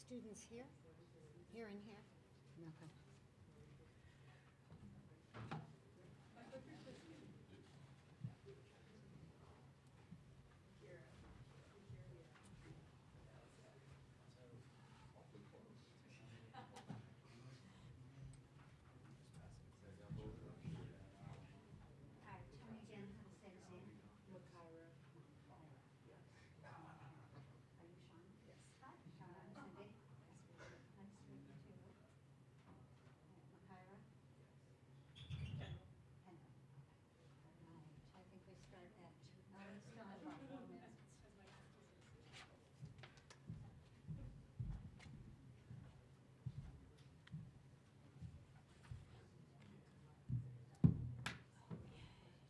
students here? Here and here? Okay. All right, tell me again how to say his name. Makira. Are you Shauna? Yes. Hi, Shauna, I'm Cindy. Nice to meet you too. Makira? Kendall. Kendall. All right, I think we start at, we still have about 4 minutes.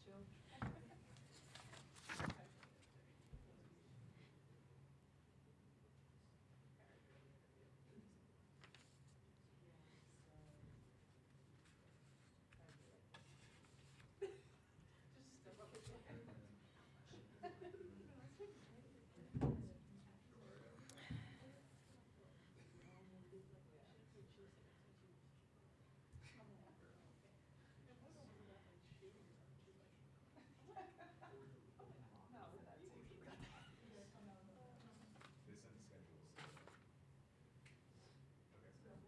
Jill. Just step up with your hand. They sent the schedules. Okay. Perfect. Is it starting like right here? Just about, I forgot. Somewhere out there. Good thing we're gonna. Is there somebody that you're looking at? No, that's right.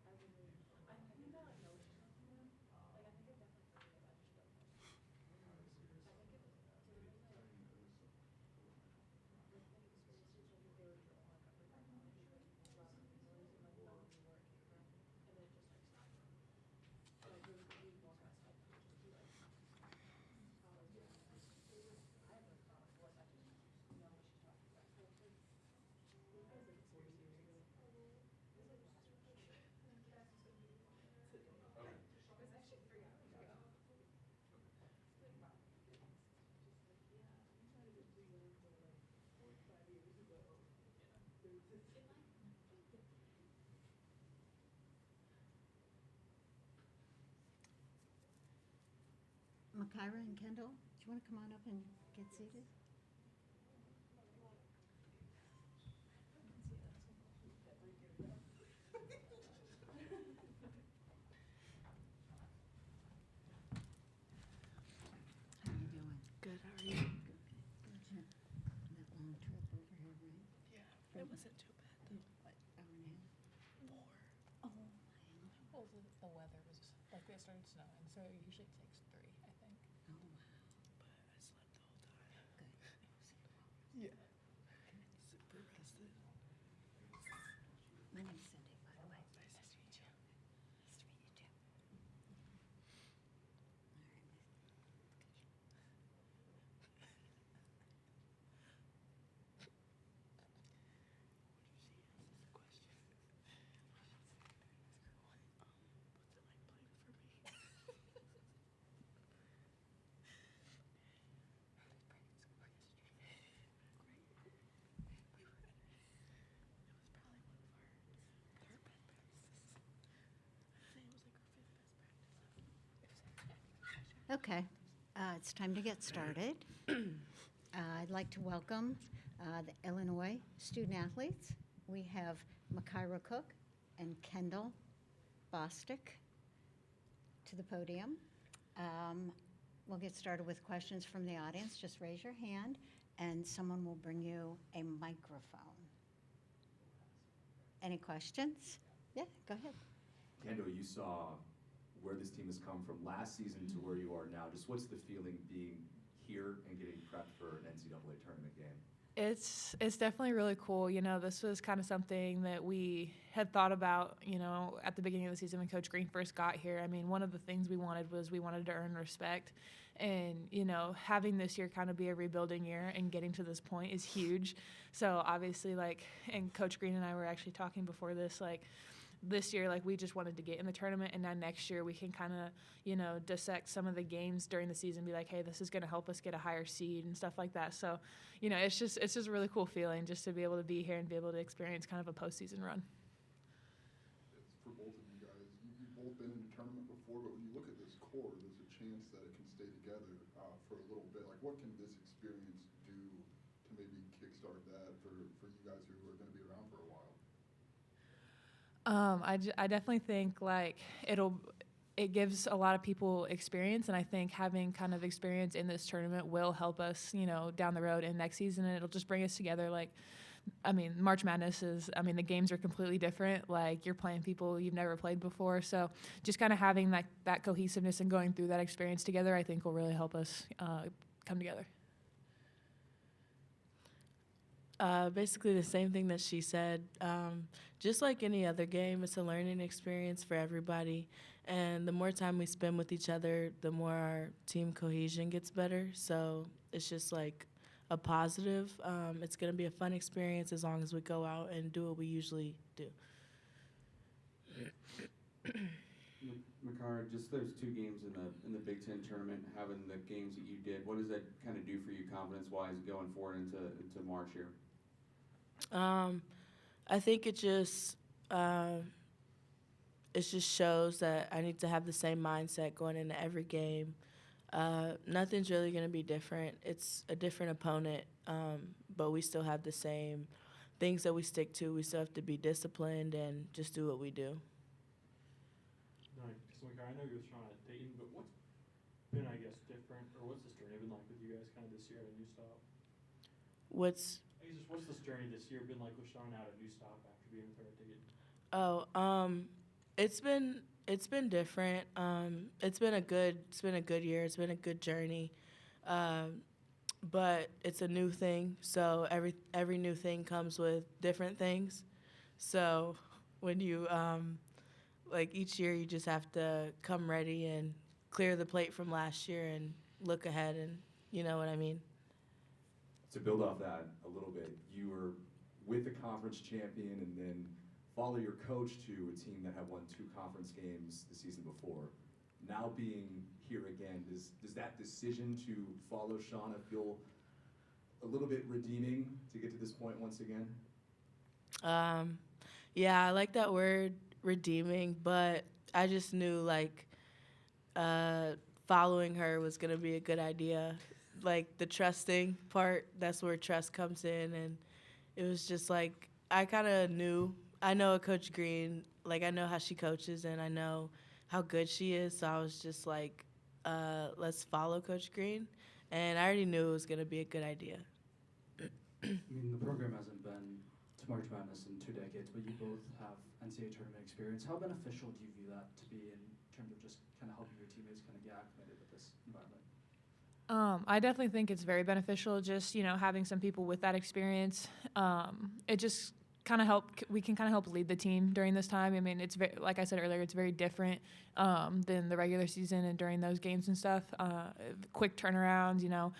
I was just like, Please, 'cause I think I like know what she's talking about. Like, I think I've definitely heard it, I just don't know. obviously there's I think it was, did it was like, I think it was basically like they were drawing like a technology, like lots of noise and like none of them where it came from. And then it just like stopped. So like there was the weed walk outside, and it would just be like, yeah. It was, I have like thought it was, I just know what she's talking about. So it's like, it was like 40 years ago. It was like last week. Today. Okay. It was actually 3 hours ago. Like, wow, my goodness. Just like, yeah, we might have been together for like 45 years ago. Yeah. There was this. It like, Makira and Kendall, do you want to come on up and get seated? How you doing? Good, how are you? Good. That long trip over here, right? Yeah, it wasn't too bad though. What, hour and a half? 4. Oh, man. Well, the weather was, like, it started snowing, so it usually takes 3, I think. Oh, wow. But I slept the whole time. Good. Yeah. Super rested. My name's Cindy, by the way. Nice to meet you. Nice to meet you too. All right, miss. What did she ask us a question? What's it like playing for me? It was probably one of our third best practices. I'd say it was like our 5th best practice. Okay, it's time to get started. I'd like to welcome the Illinois student athletes. We have Makira Cook and Kendall Bostic to the podium. We'll get started with questions from the audience. Just raise your hand and someone will bring you a microphone. Any questions? Yeah, go ahead. Kendall, you saw where this team has come from last season to where you are now. Just what's the feeling being here and getting prepped for an NCAA tournament game? It's definitely really cool. You know, this was kind of something that we had thought about, you know, at the beginning of the season when Coach Green first got here. I mean, one of the things we wanted to earn respect. And, you know, having this year kind of be a rebuilding year and getting to this point is huge. So obviously, like, and Coach Green and I were actually talking before this, like, this year, like, we just wanted to get in the tournament, and now next year we can kind of, you know, dissect some of the games during the season, be like, hey, this is going to help us get a higher seed and stuff like that. So, you know, it's just a really cool feeling just to be able to be here and be able to experience kind of a postseason run. It's for both of you guys. You've both been in a tournament before, but when you look at this core, there's a chance that it can stay together for a little bit. Like, what can this experience do to maybe kickstart that for you guys who are going to be around for a while? I definitely think, like, it gives a lot of people experience, and I think having kind of experience in this tournament will help us, you know, down the road and next season, and it'll just bring us together. Like, I mean, March Madness is, I mean, the games are completely different. Like, you're playing people you've never played before, so just kind of having that cohesiveness and going through that experience together, I think will really help us come together. Basically the same thing that she said. Just like any other game, it's a learning experience for everybody. And the more time we spend with each other, the more our team cohesion gets better. So it's just like a positive. It's going to be a fun experience as long as we go out and do what we usually do. Makira, just those 2 games in the Big Ten tournament, having the games that you did, what does that kind of do for you confidence-wise going forward into March here? I think it just shows that I need to have the same mindset going into every game. Nothing's really going to be different. It's a different opponent, but we still have the same things that we stick to. We still have to be disciplined and just do what we do. Nice. So, I know you're with Shauna at Dayton, but what's been, I guess, different, or what's this journey been like with you guys kind of this year at a new stop? What's this journey this year been like with Shauna at a new stop after being with her at Dayton? It's been different. It's been a good year. It's been a good journey. But it's a new thing, so every new thing comes with different things. So when you like each year, you just have to come ready and clear the plate from last year and look ahead, and you know what I mean. To build off that a little bit, you were with the conference champion and then follow your coach to a team that had won 2 conference games the season before. Now being here again, does that decision to follow Shauna feel a little bit redeeming to get to this point once again? Yeah, I like that word, redeeming, but I just knew, like, following her was going to be a good idea. Like, the trusting part, that's where trust comes in, and it was just like, I kind of knew. I know Coach Green, like, I know how she coaches, and I know how good she is, so I was just like, let's follow Coach Green, and I already knew it was going to be a good idea. I mean, the program hasn't been to March Madness in 2 decades, but you both have NCAA tournament experience. How beneficial do you view that to be in terms of just kind of helping your teammates kind of get acclimated with this environment? I definitely think it's very beneficial, just, you know, having some people with that experience. It just we can kind of help lead the team during this time. I mean, it's very, like I said earlier, it's very different than the regular season and during those games and stuff. Quick turnarounds, you know,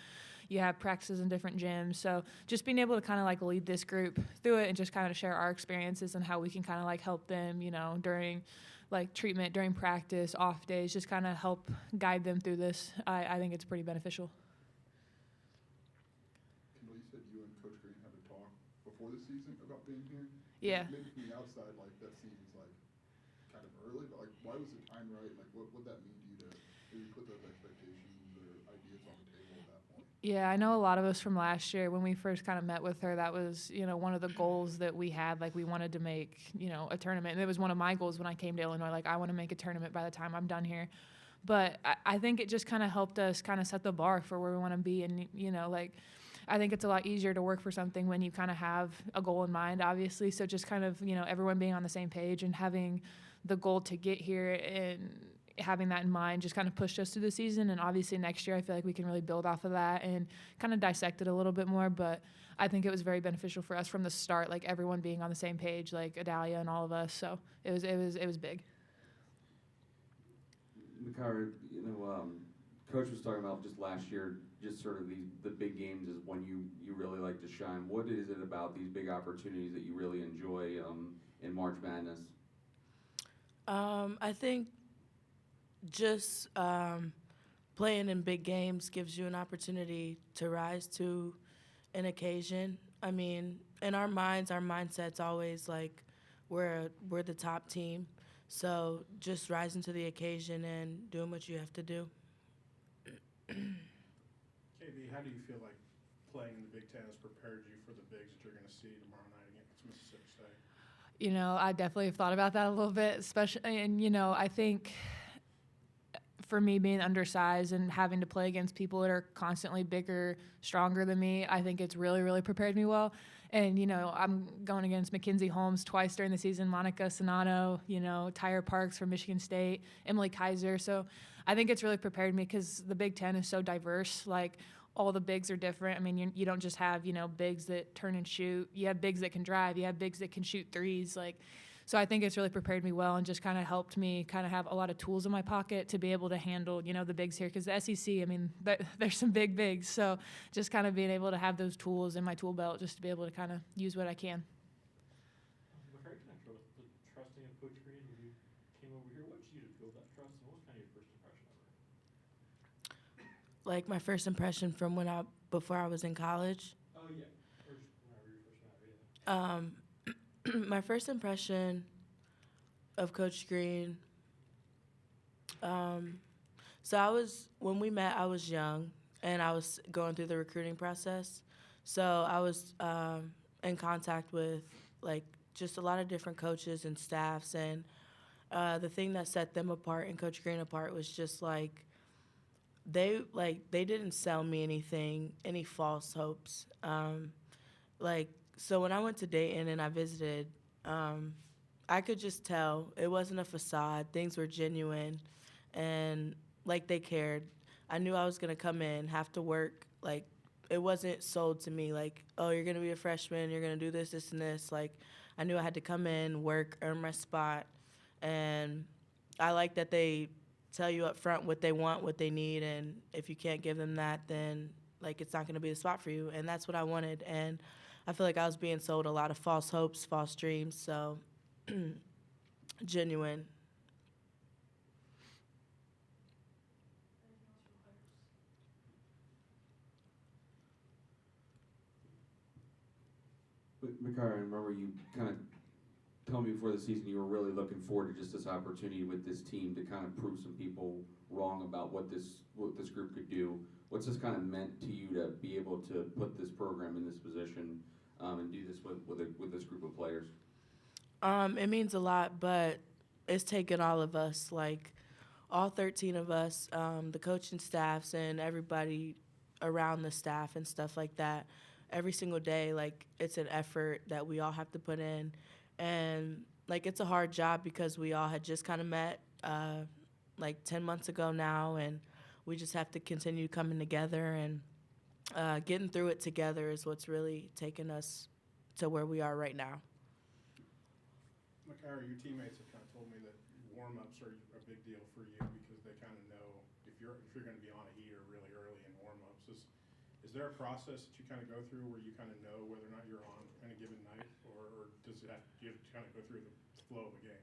you have practices in different gyms. So just being able to kind of like lead this group through it and just kind of share our experiences and how we can kind of like help them, you know, during like treatment, during practice, off days, just kind of help guide them through this. I think it's pretty beneficial. Kendall, you said you and Coach Green had a talk before the season about being here. Yeah. Maybe from the outside, like, that seems like kind of early, but like, why was the time right? Like, what would that mean to you to maybe put those expectations or ideas on the table at that point? Yeah, I know a lot of us from last year, when we first kind of met with her, that was, you know, one of the goals that we had. Like, we wanted to make, you know, a tournament. And it was one of my goals when I came to Illinois. Like, I want to make a tournament by the time I'm done here. But I think it just kind of helped us kind of set the bar for where we want to be. And, you know, like, I think it's a lot easier to work for something when you kind of have a goal in mind, obviously. So just kind of, you know, everyone being on the same page and having the goal to get here and having that in mind just kind of pushed us through the season. And obviously next year I feel like we can really build off of that and kind of dissect it a little bit more. But I think it was very beneficial for us from the start, like everyone being on the same page, like Adalia and all of us. So it was big. Makira, you know, Coach was talking about just last year, just sort of the big games is when you really like to shine. What is it about these big opportunities that you really enjoy in March Madness? I think just playing in big games gives you an opportunity to rise to an occasion. I mean, in our minds, our mindset's always like we're the top team. So just rising to the occasion and doing what you have to do. KB, how do you feel like playing in the Big Ten has prepared you for the bigs that you're going to see tomorrow night against Mississippi State? You know, I definitely have thought about that a little bit, especially, and you know, I think for me being undersized and having to play against people that are constantly bigger, stronger than me, I think it's really, really prepared me well. And, you know, I'm going against Mackenzie Holmes twice during the season, Monica Sonano, you know, Tyra Parks from Michigan State, Emily Kaiser. So I think it's really prepared me because the Big Ten is so diverse. Like, all the bigs are different. I mean, you don't just have, you know, bigs that turn and shoot. You have bigs that can drive. You have bigs that can shoot threes. Like, so I think it's really prepared me well and just kind of helped me kind of have a lot of tools in my pocket to be able to handle, you know, the bigs here. Because the SEC, I mean, there's some big bigs. So just kind of being able to have those tools in my tool belt just to be able to kind of use what I can. Makira, can I the trusting of Coach Green when you came over here? What did you do to build that trust, and what was kind of your first impression of her? Like my first impression from before I was in college. Oh, yeah. Or just whenever you first met her, yeah. My first impression of Coach Green. So when we met, I was young and I was going through the recruiting process. So I was in contact with like just a lot of different coaches and staffs, and the thing that set them apart and Coach Green apart was just like they didn't sell me any false hopes. So when I went to Dayton and I visited, I could just tell it wasn't a facade. Things were genuine, and like they cared. I knew I was gonna come in, have to work. Like it wasn't sold to me like, oh, you're gonna be a freshman, you're gonna do this, this, and this. Like I knew I had to come in, work, earn my spot, and I like that they tell you up front what they want, what they need, and if you can't give them that, then like it's not gonna be the spot for you. And that's what I wanted. And I feel like I was being sold a lot of false hopes, false dreams, so genuine. But Makira, I remember you kind of told me before the season you were really looking forward to just this opportunity with this team to kind of prove some people wrong about what this group could do. What's this kind of meant to you to be able to put this program in this position and do this with this group of players? It means a lot, but it's taken all of us, like all 13 of us, the coaching staffs and everybody around the staff and stuff like that. Every single day, like it's an effort that we all have to put in. And like it's a hard job because we all had just kind of met like 10 months ago now, and we just have to continue coming together, and getting through it together is what's really taken us to where we are right now. Makira, your teammates have kind of told me that warm-ups are a big deal for you because they kind of know if you're going to be on a heater really early in warm-ups. Is there a process that you kind of go through where you kind of know whether or not you're on any given night, or do you have to kind of go through the flow of a game?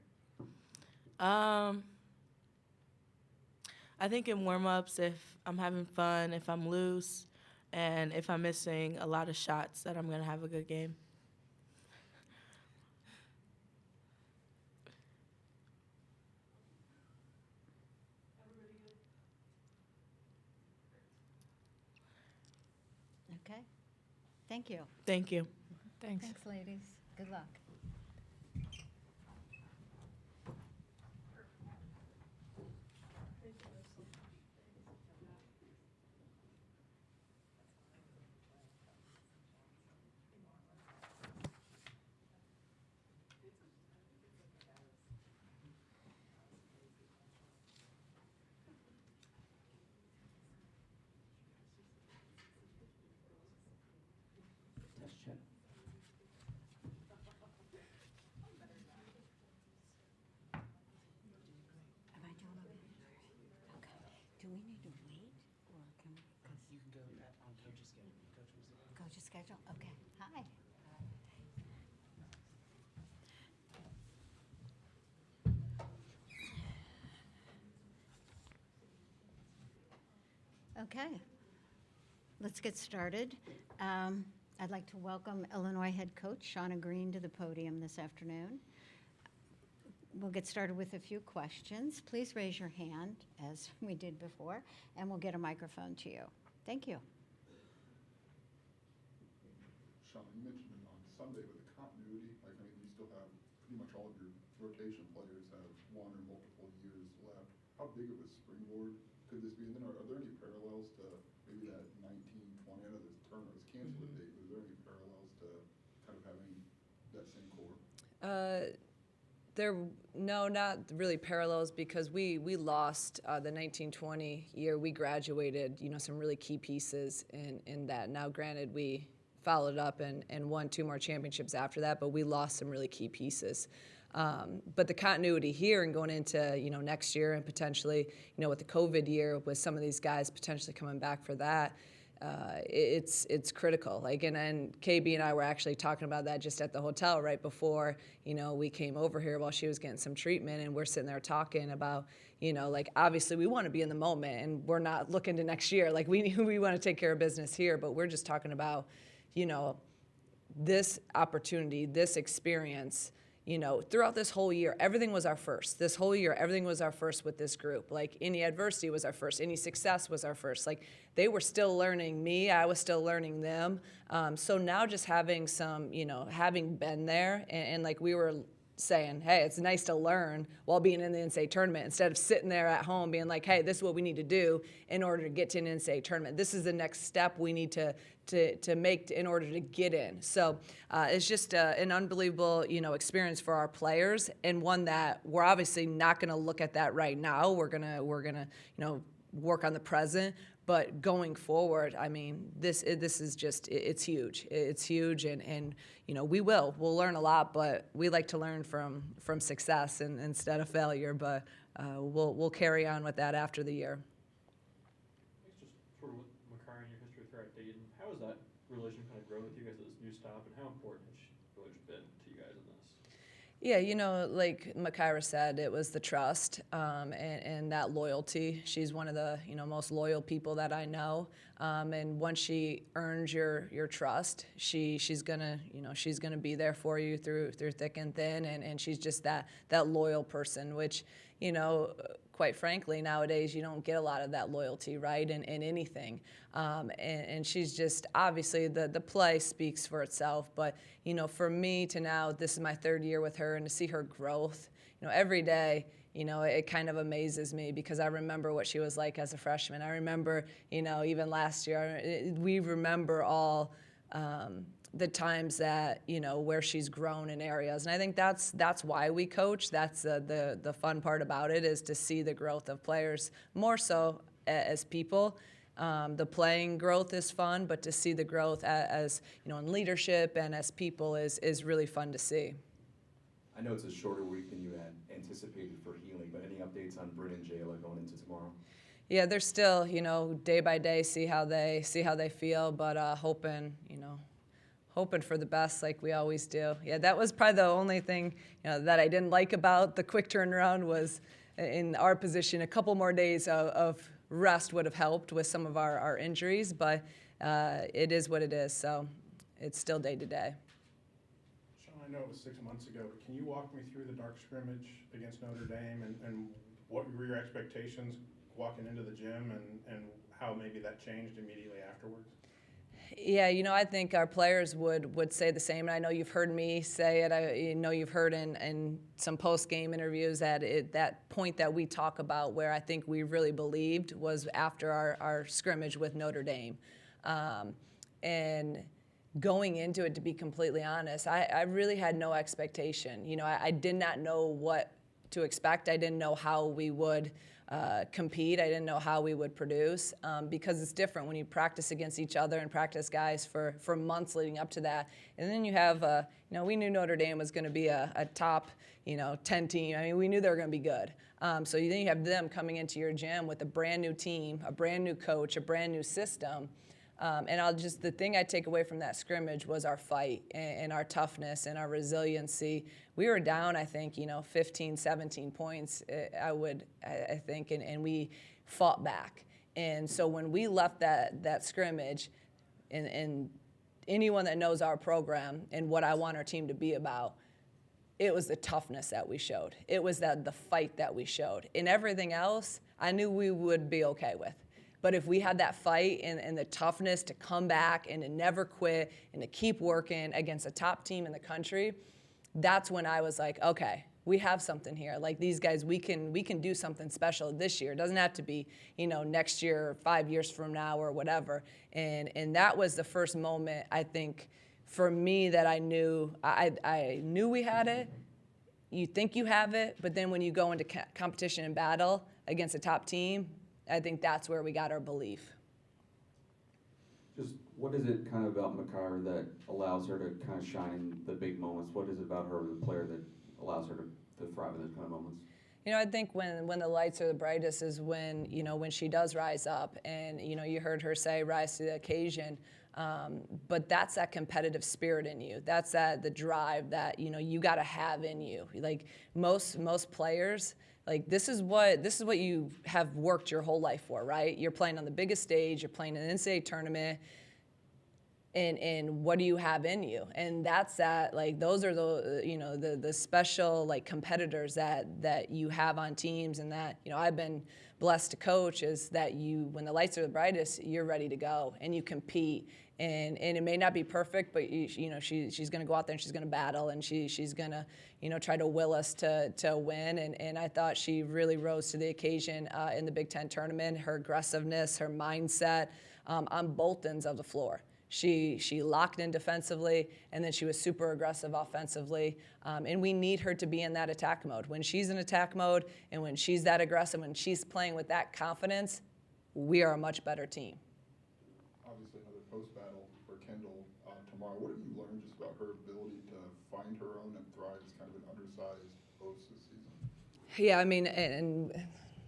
I think in warm-ups, if I'm having fun, if I'm loose, and if I'm missing a lot of shots, that I'm going to have a good game. Okay. Thank you. Thank you. Thanks. Thanks, ladies. Good luck. Test check. Am I doing okay? Okay. Do we need to wait, or can we? You can go on coach's schedule. Coach's schedule? Okay. Hi. Okay, let's get started. I'd like to welcome Illinois head coach Shauna Green to the podium this afternoon. We'll get started with a few questions. Please raise your hand, as we did before, and we'll get a microphone to you. Thank you. Shauna, you mentioned on Sunday with the continuity, like, I mean, you still have pretty much all of your rotation players have 1 or multiple years left. How big of a springboard could this be? And then are there any parallels to maybe that 1920? I know this tournament was canceled a date, but is there any parallels to kind of having that same core? No, not really parallels, because we lost the 1920 year. We graduated, some really key pieces in that. Now, granted, we followed up and won 2 more championships after that, but we lost some really key pieces. But the continuity here and going into next year and potentially with the COVID year, with some of these guys potentially coming back for that, it's critical. Like, and KB and I were actually talking about that just at the hotel right before we came over here while she was getting some treatment, and we're sitting there talking about like, obviously we want to be in the moment and we're not looking to next year. Like, we want to take care of business here, but we're just talking about this opportunity, this experience. Throughout this whole year, everything was our first. This whole year, everything was our first with this group. Like, any adversity was our first. Any success was our first. Like, they were still learning me. I was still learning them. So now just having some, having been there and like we were saying, hey, it's nice to learn while being in the NCAA tournament instead of sitting there at home being like, hey, this is what we need to do in order to get to an NCAA tournament. This is the next step we need to make in order to get in. So it's just an unbelievable, experience for our players, and one that we're obviously not going to look at that right now. We're gonna work on the present. But going forward, I mean, this is just, it's huge. It's huge, and we'll learn a lot, but we like to learn from success instead of failure. But we'll carry on with that after the year. Just sort of with Makira and your history with her at Dayton, how has that relation kind of grown with you guys at this new stop, and how important has she really been to you guys in this? Yeah, like Makira said, it was the trust and that loyalty. She's one of the most loyal people that I know, and once she earns your trust, she's gonna be there for you through thick and thin, and she's just that loyal person, which quite frankly, nowadays you don't get a lot of that loyalty, right, in anything. And she's just, obviously, the play speaks for itself. But, for me to now, this is my 3rd year with her, and to see her growth, every day, it kind of amazes me, because I remember what she was like as a freshman. I remember, even last year, we remember all the times that where she's grown in areas, and I think that's why we coach. That's the fun part about it, is to see the growth of players more so as people. The playing growth is fun, but to see the growth as in leadership and as people is really fun to see. I know it's a shorter week than you had anticipated for healing, but any updates on Bryn and Jayla going into tomorrow? Yeah, they're still day by day, see how they feel, but hoping for the best, like we always do. Yeah, that was probably the only thing that I didn't like about the quick turnaround, was in our position, a couple more days of rest would have helped with some of our injuries, but it is what it is, so it's still day to day. Shauna, I know it was 6 months ago, but can you walk me through the dark scrimmage against Notre Dame and what were your expectations walking into the gym, and how maybe that changed immediately afterwards? Yeah, I think our players would say the same, and I know you've heard me say it. I know you've heard in some post-game interviews that point that we talk about, where I think we really believed, was after our scrimmage with Notre Dame. And going into it, to be completely honest, I really had no expectation. I did not know what to expect. I didn't know how we would compete. I didn't know how we would produce, because it's different when you practice against each other and practice guys for months leading up to that. And then you have, we knew Notre Dame was going to be a top, 10 team. I mean, we knew they were going to be good. So then you have them coming into your gym with a brand new team, a brand new coach, a brand new system. And the thing I take away from that scrimmage was our fight and our toughness and our resiliency. We were down, I think, 15, 17 points, I think, and we fought back. And so when we left that scrimmage, and anyone that knows our program and what I want our team to be about, it was the toughness that we showed. It was the fight that we showed. And everything else, I knew we would be okay with. But if we had that fight and the toughness to come back and to never quit and to keep working against a top team in the country, that's when I was like, okay, we have something here. Like, these guys, we can do something special this year. It doesn't have to be, next year, 5 years from now, or whatever. And that was the first moment, I think, for me, that I knew we had it. You think you have it, but then when you go into competition and battle against a top team, I think that's where we got our belief. Just what is it kind of about Makira that allows her to kind of shine in the big moments? What is it about her, the player, that allows her to thrive in those kind of moments? I think when the lights are the brightest is when she does rise up, and, you heard her say, rise to the occasion. But that's that competitive spirit in you. That's the drive that, you got to have in you. Like, most players, like, this is what you have worked your whole life for, right? You're playing on the biggest stage, you're playing an NCAA tournament, and what do you have in you? And that's that, like, those are the special, like, competitors that you have on teams, and that, I've been blessed to coach, is that when the lights are the brightest, you're ready to go and you compete. And it may not be perfect, but she's going to go out there and she's going to battle, and she's going to try to will us to win. And I thought she really rose to the occasion in the Big Ten tournament. Her aggressiveness, her mindset on both ends of the floor. She locked in defensively, and then she was super aggressive offensively. And we need her to be in that attack mode. When she's in attack mode, and when she's that aggressive, when she's playing with that confidence, we are a much better team. Obviously, another post-battle for Kendall tomorrow. What have you learned just about her ability to find her own and thrive as kind of an undersized post this season? Yeah, I mean, and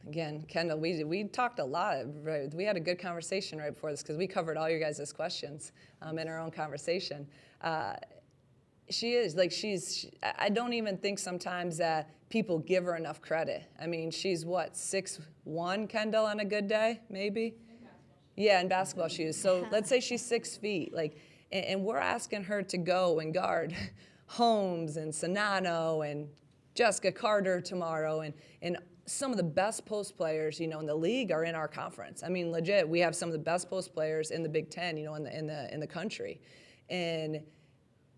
again, Kendall, we talked a lot. Right? We had a good conversation right before this, because we covered all your guys' questions in our own conversation. She is, like, I don't even think sometimes that people give her enough credit. I mean, she's what, 6'1", Kendall, on a good day, maybe? Yeah, in basketball shoes. So let's say she's 6 feet, like, and we're asking her to go and guard Holmes and Sonano and Jessica Carter tomorrow, and some of the best post players, in the league are in our conference. I mean, legit, we have some of the best post players in the Big Ten, in the country. And,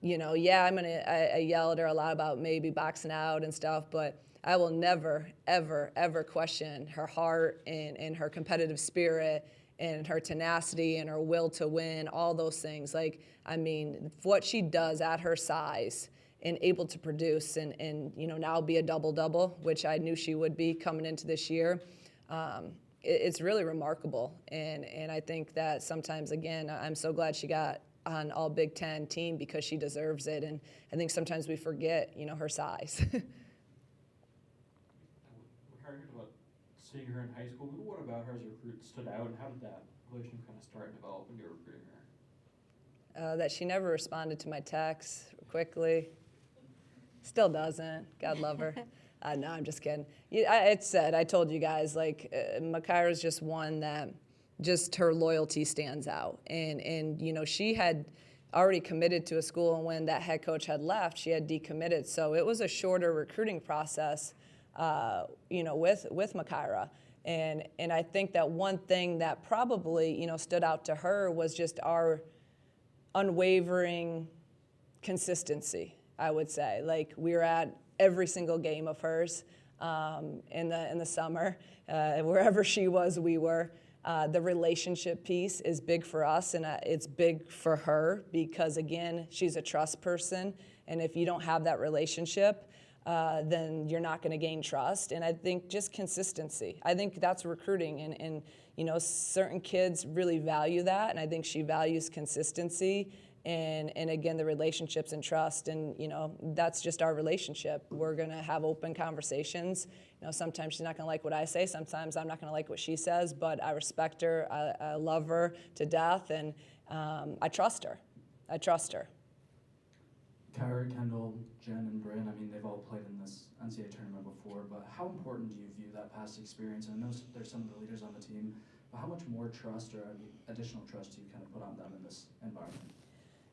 yeah, I yell at her a lot about maybe boxing out and stuff, but I will never, ever, ever question her heart and her competitive spirit and her tenacity and her will to win, all those things. Like, I mean, what she does at her size and able to produce and now be a double-double, which I knew she would be coming into this year, it's really remarkable. And I think that sometimes, again, I'm so glad she got on all Big Ten team, because she deserves it. And I think sometimes we forget, her size. We heard about seeing her in high school, but what about her as a recruit stood out, and how did that relationship kind of start and develop when you were recruiting her? That she never responded to my texts quickly. Still doesn't. God love her. No, I'm just kidding. I told you guys, like, Makira's just one that just her loyalty stands out. And she had already committed to a school, and when that head coach had left, she had decommitted. So it was a shorter recruiting process, with Makira. And I think that one thing that probably, stood out to her was just our unwavering consistency, I would say. Like, we were at every single game of hers in the summer. Wherever she was, we were. The relationship piece is big for us, and it's big for her, because, again, she's a trust person. And if you don't have that relationship, then you're not going to gain trust. And I think just consistency. I think that's recruiting. And certain kids really value that. And I think she values consistency. And again, the relationships and trust. And, that's just our relationship. We're going to have open conversations. Sometimes she's not going to like what I say. Sometimes I'm not going to like what she says. But I respect her. I love her to death. And I trust her. Kyra, Kendall, Jen, and Bryn, I mean, they've all played in this NCAA tournament before, but how important do you view that past experience? And I know there's some of the leaders on the team How much more trust or additional trust do you kind of put on them in this environment?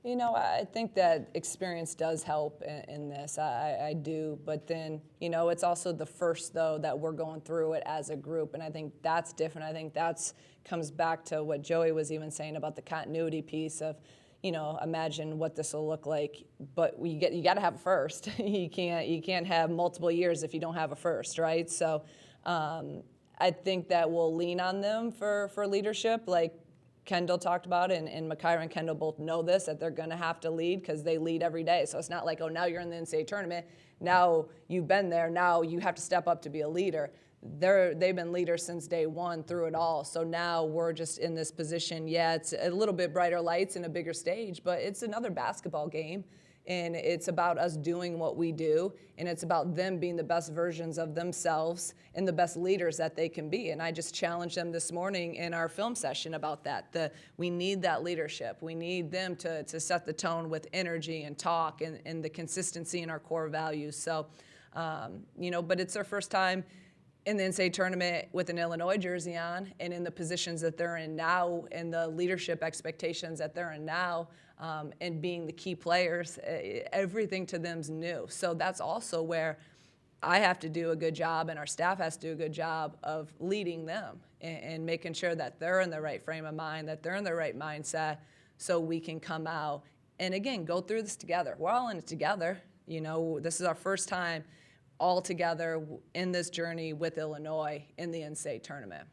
You know, I think that experience does help in this. I do. But then, you know, it's also the first, though, that we're going through it as a group. And I think that's different. I think that's comes back to what Joey was even saying about the continuity piece of, you know, imagine what this will look like. But you got to have a first. you can't have multiple years if you don't have a first, right? So I think that we'll lean on them for leadership, like Kendall talked about, and Makira and Kendall both know this, that they're going to have to lead because they lead every day. So it's not like, oh, now you're in the NCAA tournament. Now you've been there. Now you have to step up to be a leader. They've been leaders since day one through it all. So now we're just in this position. Yeah, it's a little bit brighter lights and a bigger stage, but it's another basketball game. And it's about us doing what we do, and it's about them being the best versions of themselves and the best leaders that they can be. And I just challenged them this morning in our film session about that. We need that leadership. We need them to set the tone with energy and talk and the consistency in our core values. So, you know, but it's their first time in the NCAA tournament with an Illinois jersey on, and in the positions that they're in now and the leadership expectations that they're in now, and being the key players, everything to them's new. So that's also where I have to do a good job, and our staff has to do a good job of leading them and making sure that they're in the right frame of mind, that they're in the right mindset, so we can come out and, again, go through this together. We're all in it together. You know, this is our first time all together in this journey with Illinois in the NCAA tournament.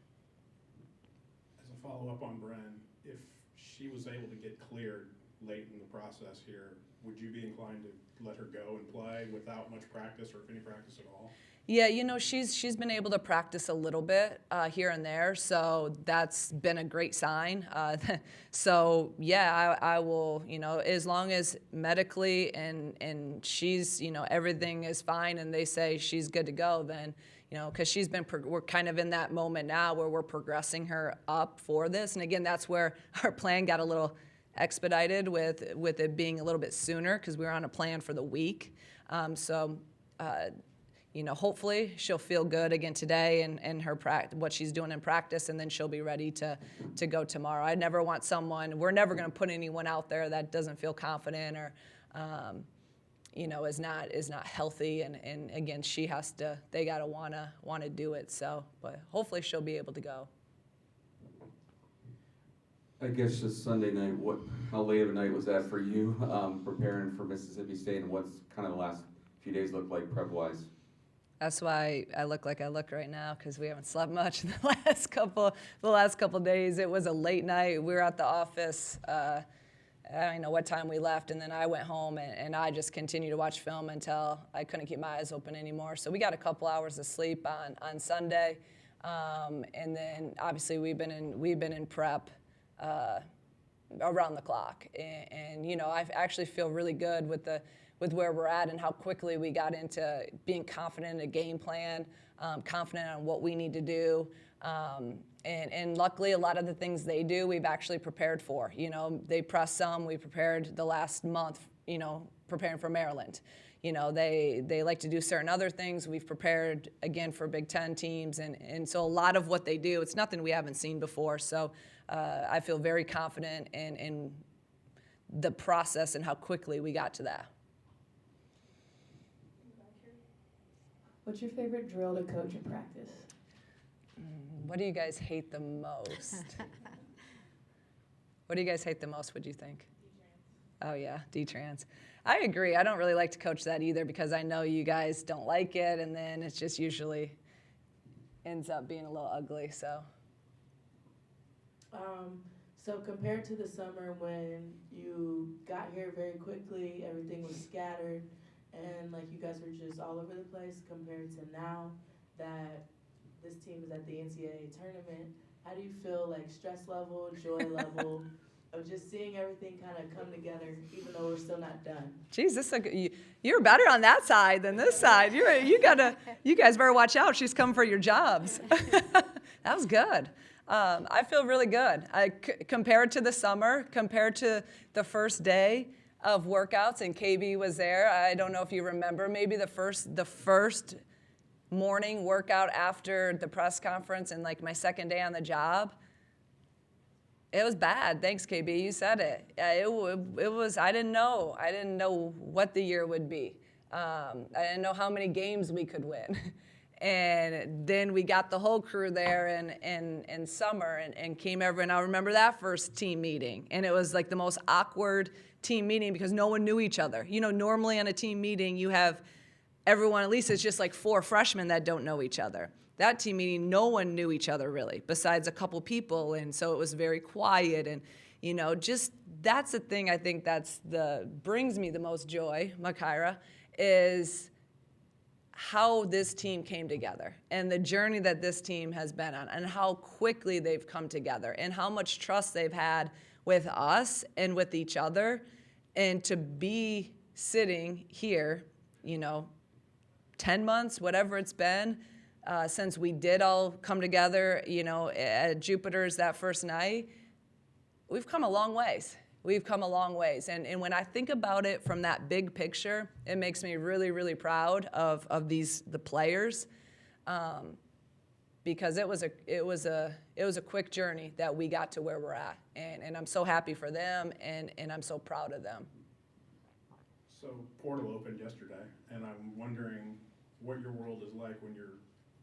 As a follow-up on Bren, if she was able to get cleared late in the process here, would you be inclined to let her go and play without much practice, or if any practice at all? Yeah, you know, she's been able to practice a little bit here and there, so that's been a great sign. So yeah, I will, you know, as long as medically and she's, you know, everything is fine and they say she's good to go, then, you know, because we're kind of in that moment now where we're progressing her up for this. And again, that's where our plan got a little expedited with it being a little bit sooner, because we were on a plan for the week. You know, hopefully she'll feel good again today and her what she's doing in practice, and then she'll be ready to go tomorrow. I never want we're never going to put anyone out there that doesn't feel confident or, you know, is not healthy. And again, they got to want to do it. So, but hopefully she'll be able to go. I guess just Sunday night, how late of a night was that for you, preparing for Mississippi State, and what's kind of the last few days look like prep-wise? That's why I look like I look right now, because we haven't slept much in the last couple days. It was a late night. We were at the office. I don't know what time we left, and then I went home and I just continued to watch film until I couldn't keep my eyes open anymore. So we got a couple hours of sleep on Sunday, and then obviously we've been in prep around the clock. And you know, I actually feel really good with where we're at and how quickly we got into being confident in a game plan, confident on what we need to do. And luckily, a lot of the things they do, we've actually prepared for. You know, they press some. We prepared the last month, you know, preparing for Maryland. You know, they like to do certain other things. We've prepared, again, for Big Ten teams. And so a lot of what they do, it's nothing we haven't seen before. So I feel very confident in the process and how quickly we got to that. What's your favorite drill to coach in practice? What do you guys hate the most? What do you guys hate the most, would you think? D-trans. Oh, yeah, D-trans. I agree. I don't really like to coach that either, because I know you guys don't like it, and then it's just usually ends up being a little ugly, so. So compared to the summer when you got here very quickly, everything was scattered, and like you guys were just all over the place, compared to now that this team is at the NCAA tournament, how do you feel, like, stress level, joy level of just seeing everything kind of come together, even though we're still not done? Geez, you're better on that side than this side. You guys better watch out. She's coming for your jobs. That was good. I feel really good. Compared to the summer, compared to the first day of workouts, and KB was there. I don't know if you remember, maybe the first morning workout after the press conference and like my second day on the job, It was bad. Thanks, KB. You said it. It was. I didn't know. I didn't know what the year would be. I didn't know how many games we could win. And then we got the whole crew there in summer and came over. And I remember that first team meeting. And it was like the most awkward team meeting because no one knew each other. You know, normally on a team meeting, you have everyone, at least it's just like 4 freshmen that don't know each other. That team meeting, no one knew each other really, besides a couple people, and so it was very quiet. And you know, just that's the thing I think brings me the most joy, Makira, is how this team came together and the journey that this team has been on, and how quickly they've come together, and how much trust they've had with us and with each other, and to be sitting here, you know, 10 months, whatever it's been. Since we did all come together, you know, at Jupiter's that first night, we've come a long ways. We've come a long ways. And when I think about it from that big picture, it makes me really, really proud of the players, because it was a quick journey that we got to where we're at. And I'm so happy for them, and I'm so proud of them. So portal opened yesterday, and I'm wondering what your world is like when you're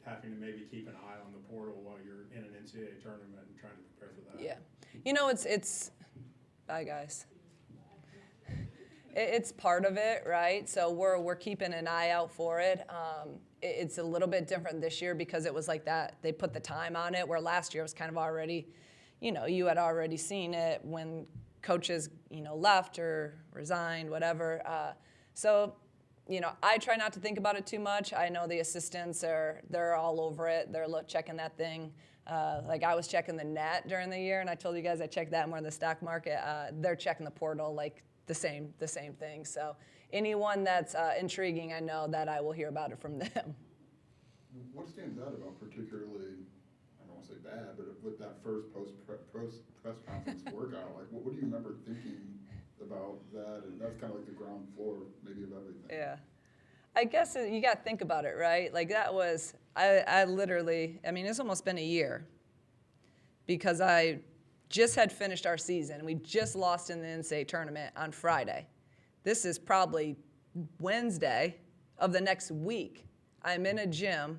having to maybe keep an eye on the portal while you're in an NCAA tournament and trying to prepare for that. Yeah. You know, it's bye, guys. It's part of it, right? So we're keeping an eye out for it. It's a little bit different this year because it was like that. They put the time on it, where last year was kind of already, you know, you had already seen it when coaches, you know, left or resigned, whatever. So, you know, I try not to think about it too much. I know the assistants they're all over it. They're checking that thing. Like I was checking the net during the year, and I told you guys I checked that more in the stock market. They're checking the portal like the same thing. So anyone that's intriguing, I know that I will hear about it from them. What stands out about particularly, I don't want to say bad, but with that first press conference workout, like what do you remember thinking about that? And that's kind of like the ground floor maybe of everything. Yeah. I guess you got to think about it, right? Like that was, I literally, I mean, it's almost been a year because I just had finished our season. We just lost in the NCAA tournament on Friday. This is probably Wednesday of the next week. I'm in a gym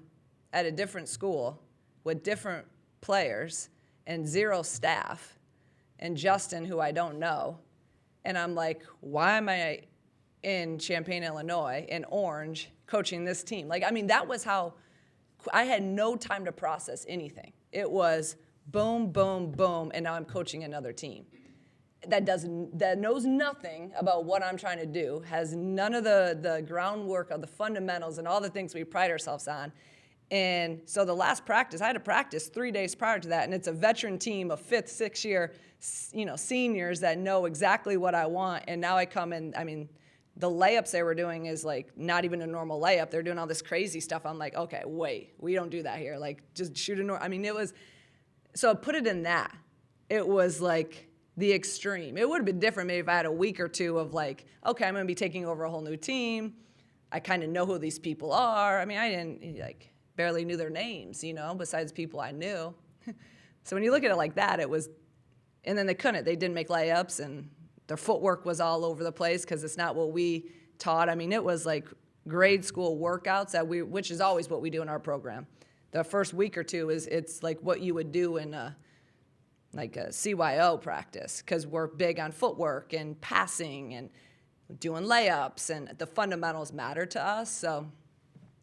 at a different school with different players and 0 staff and Justin, who I don't know. And I'm like, why am I in Champaign, Illinois, in Orange, coaching this team? Like, I mean, that was how I had no time to process anything. It was boom, boom, boom, and now I'm coaching another team that knows nothing about what I'm trying to do, has none of the groundwork of the fundamentals and all the things we pride ourselves on. And so the last practice, I had to practice 3 days prior to that, and it's a veteran team of 5th, 6th year, you know, seniors that know exactly what I want. And now I come in, I mean, the layups they were doing is like not even a normal layup. They're doing all this crazy stuff. I'm like, okay, wait, we don't do that here. Like, just shoot a I mean, it was, so put it in that. It was like the extreme. It would have been different maybe if I had a week or two of like, okay, I'm going to be taking over a whole new team. I kind of know who these people are. I mean, I didn't, like, barely knew their names, you know, besides people I knew. So when you look at it like that, it was, and then they couldn't. They didn't make layups, and their footwork was all over the place because it's not what we taught. I mean, it was like grade school workouts which is always what we do in our program. The first week or two it's like what you would do in a CYO practice, because we're big on footwork and passing and doing layups, and the fundamentals matter to us. So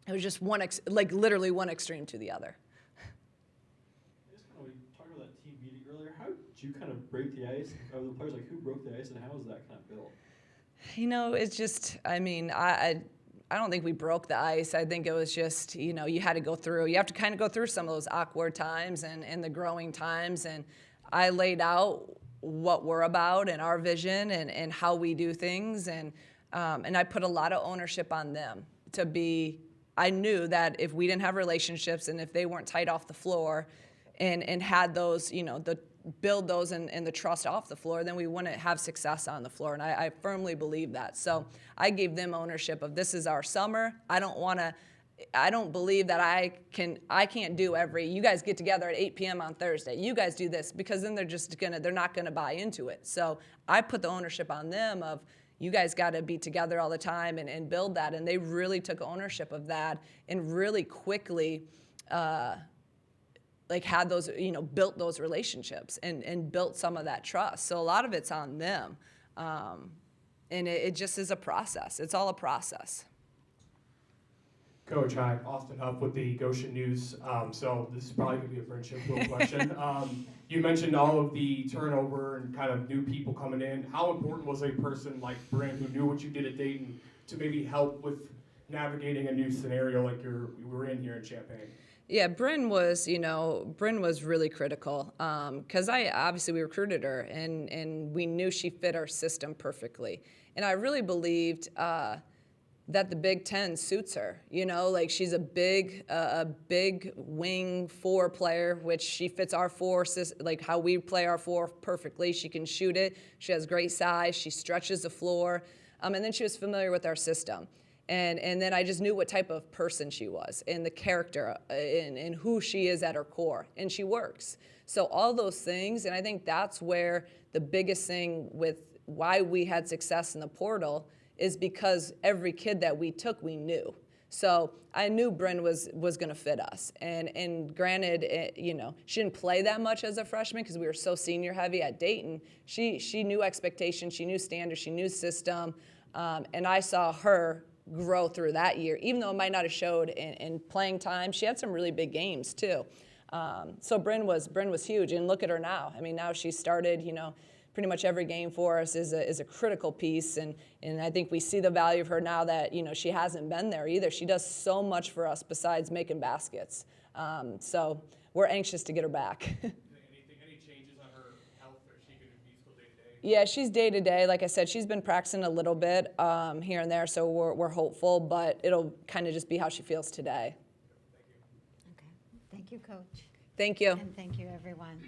it was just literally one extreme to the other. I just kind of, we talked about that team meeting earlier. How did you kind of break the ice? Of the players, like who broke the ice, and how was that kind of built? You know, it's just, I mean, I don't think we broke the ice. I think it was just, you know, you have to kind of go through some of those awkward times and the growing times. And I laid out what we're about and our vision and how we do things. And I put a lot of ownership on them to be, I knew that if we didn't have relationships and if they weren't tight off the floor and had those, you know, build those and the trust off the floor, then we wouldn't have success on the floor. And I firmly believe that. So I gave them ownership of, this is our summer. I don't want to, I don't believe that I can't do you guys get together at 8 p.m. on Thursday. You guys do this, because then they're not gonna buy into it. So I put the ownership on them of, you guys got to be together all the time and build that. And they really took ownership of that and really quickly had those, built those relationships and built some of that trust. So a lot of it's on them. And it just is a process. It's all a process. Coach, hi, Austin Huff with the Goshen News. So this is probably going to be a friendship question. You mentioned all of the turnover and kind of new people coming in. How important was a person like Bryn, who knew what you did at Dayton, to maybe help with navigating a new scenario like we were in here in Champaign? Yeah, Bryn was really critical because we recruited her and we knew she fit our system perfectly. And I really believed that the Big Ten suits her. She's a big wing 4 player, which she fits our 4, how we play our 4 perfectly. She can shoot it. She has great size. She stretches the floor. And then she was familiar with our system. And then I just knew what type of person she was and the character and who she is at her core. And she works. So all those things, and I think that's where the biggest thing with why we had success in the portal is because every kid that we took, we knew. So I knew Bryn was going to fit us. And granted, she didn't play that much as a freshman because we were so senior heavy at Dayton. She knew expectations, she knew standards, she knew system. And I saw her grow through that year, even though it might not have showed in playing time. She had some really big games too. So Bryn was huge, and look at her now. I mean, now she started, pretty much every game for us is a critical piece, and I think we see the value of her now that, she hasn't been there either. She does so much for us besides making baskets. So we're anxious to get her back. Any changes on her health, or is she going to be still day-to-day? Yeah, she's day-to-day. Like I said, she's been practicing a little bit here and there, so we're hopeful, but it'll kind of just be how she feels today. Okay. Thank you, Coach. Thank you. And thank you, everyone.